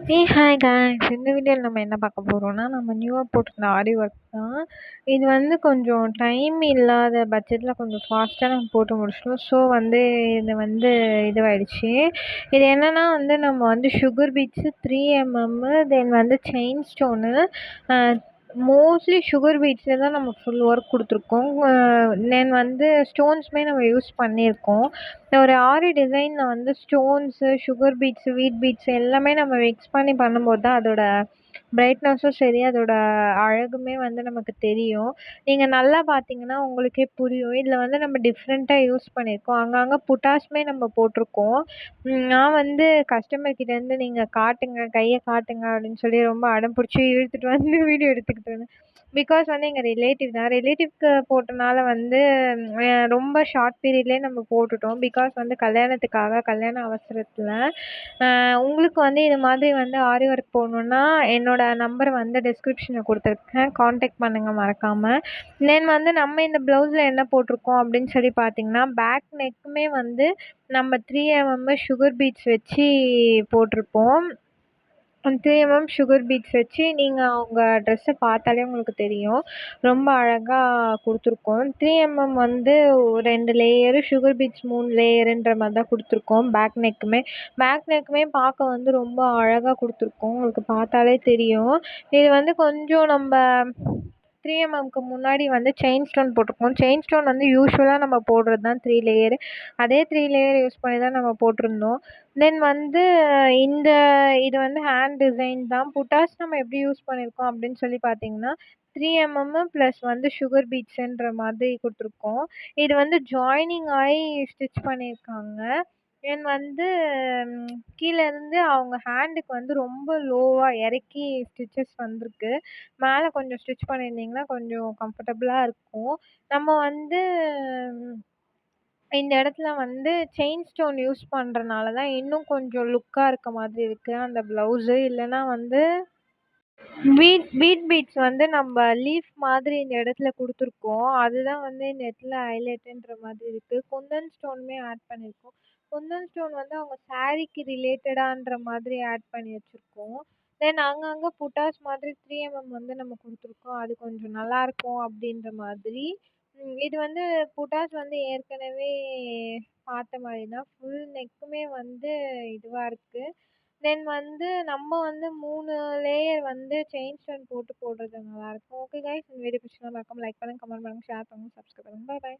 Hi guys, இந்த வீடியோவில் நம்ம என்ன பார்க்க போகிறோம்னா, நம்ம நியூவாக போட்டிருந்த ஆரி ஒர்க் தான். இது வந்து கொஞ்சம் டைம் இல்லாத பட்ஜெட்டில் கொஞ்சம் ஃபாஸ்ட்டாக நம்ம போட்டு முடிச்சிட்டோம். ஸோ வந்து இது வந்து இதுவாயிடுச்சு. இது என்னென்னா வந்து நம்ம வந்து சுகர் பீட்ஸு 3mm, தென் வந்து செயின் ஸ்டோனு, மோஸ்ட்லி சுகர் பீட்ஸில் தான் நம்ம ஃபுல் ஒர்க் கொடுத்துருக்கோம். தென் வந்து ஸ்டோன்ஸுமே நம்ம யூஸ் பண்ணியிருக்கோம். ஒரு ஆரி டிசைனில் வந்து ஸ்டோன்ஸு, சுகர் பீட்ஸு, வீட் பீட்ஸ் எல்லாமே நம்ம மிக்ஸ் பண்ணி பண்ணும்போது தான் அதோட பிரைட்னஸும் சரி, அதோட அழகுமே வந்து நமக்கு தெரியும். நீங்கள் நல்லா பார்த்தீங்கன்னா உங்களுக்கே புரியும். இதில் வந்து நம்ம டிஃப்ரெண்ட்டாக யூஸ் பண்ணியிருக்கோம். அங்கங்கே புட்டாஸுமே நம்ம போட்டிருக்கோம். நான் வந்து கஸ்டமர் கிட்டேருந்து நீங்கள் காட்டுங்க, கையை காட்டுங்க அப்படின்னு சொல்லி ரொம்ப அடம் பிடிச்சி இழுத்துட்டு வந்து வீடியோ எடுத்துக்கிட்டு இருந்தேன். பிகாஸ் வந்து எங்கள் ரிலேட்டிவ் தான். ரிலேட்டிவ்க்கு போட்டனால வந்து ரொம்ப ஷார்ட் பீரியட்லேயே நம்ம போட்டுட்டோம். பிகாஸ் வந்து கல்யாணத்துக்காக, கல்யாண அவசரத்தில். உங்களுக்கு வந்து இது மாதிரி வந்து ஆரி ஒர்க் போடணுன்னா என்னோட நம்பர் வந்து டிஸ்கிரிப்ஷனில் கொடுத்துருக்கேன். காண்டாக்ட் பண்ணுங்கள் மறக்காமல். தென் வந்து நம்ம இந்த ப்ளவுஸில் என்ன போட்டிருக்கோம் அப்படின்னு சொல்லி பார்த்தீங்கன்னா, பேக் நெக்குமே வந்து நம்ம 3mm சுகர் பீட்ஸ் வச்சு போட்டிருப்போம். 3mm சுகர் பீட்ஸ் வச்சு நீங்கள் அவங்க ட்ரெஸ்ஸை பார்த்தாலே உங்களுக்கு தெரியும். ரொம்ப அழகாக கொடுத்துருக்கோம். 3mm வந்து 2 லேயரு, சுகர் பீட்ஸ் 3 லேயருன்ற மாதிரி தான் கொடுத்துருக்கோம். பேக் நெக்குமே பார்க்க வந்து ரொம்ப அழகாக கொடுத்துருக்கோம். உங்களுக்கு பார்த்தாலே தெரியும். இது வந்து கொஞ்சம் நம்ம 3mmக்கு முன்னாடி வந்து செயின் ஸ்டோன் போட்டிருக்கோம். செயின் ஸ்டோன் வந்து யூஸ்வலாக நம்ம போடுறது தான் 3 லேயரு. அதே 3 லேயர் யூஸ் பண்ணி தான் நம்ம போட்டிருந்தோம். தென் வந்து இந்த இது வந்து ஹேண்ட் டிசைன் தான். புட்டாஸ் நம்ம எப்படி யூஸ் பண்ணியிருக்கோம் அப்படின்னு சொல்லி பார்த்தீங்கன்னா, 3mm ப்ளஸ் வந்து சுகர் பீட்ஸுன்ற மாதிரி கொடுத்துருக்கோம். இது வந்து ஜாயினிங் ஆகி ஸ்டிச் பண்ணியிருக்காங்க. தென் வந்து கீழேருந்து அவங்க ஹேண்டுக்கு வந்து ரொம்ப லோவாக இறக்கி ஸ்டிச்சஸ் வந்திருக்கு. மேலே கொஞ்சம் ஸ்டிச் பண்ணியிருந்தீங்கன்னா கொஞ்சம் கம்ஃபர்டபுளாக இருக்கும். நம்ம வந்து இந்த இடத்துல வந்து செயின் ஸ்டோன் யூஸ் பண்ணுறனால தான் இன்னும் கொஞ்சம் லுக்காக இருக்க மாதிரி இருக்குது அந்த ப்ளவுஸு. இல்லைன்னா வந்து வீட் பீட்ஸ் வந்து நம்ம லீஃப் மாதிரி இந்த இடத்துல கொடுத்துருக்கோம். அதுதான் வந்து இந்த இடத்துல ஹைலைட்டுன்ற மாதிரி இருக்குது. குந்தன் ஸ்டோனுமே ஆட் பண்ணியிருக்கோம். குந்தன் ஸ்டோன் வந்து அவங்க சாரீக்கு ரிலேட்டடான்ற மாதிரி ஆட் பண்ணி வச்சுருக்கோம். தென் அங்கங்கே புட்டாஸ் மாதிரி 3mm வந்து நம்ம கொடுத்துருக்கோம். அது கொஞ்சம் நல்லாயிருக்கும் அப்படின்ற மாதிரி. இது வந்து புட்டாஸ் வந்து ஏற்கனவே பார்த்த மாதிரி தான். ஃபுல் நெக்குமே வந்து இதுவாக இருக்குது. தென் வந்து நம்ம வந்து 3 லேயர் வந்து செயின் ஸ்டோன் போட்டு போடுறது நல்லாயிருக்கும். ஓகே கைஸ், இந்த வீடியோ பிடிச்சிருந்தா மறக்காம லைக் பண்ணுங்க, கமெண்ட் பண்ணுங்க, ஷேர் பண்ணுங்க, சப்ஸ்கிரைப் பண்ணுங்க. பாய் பாய்.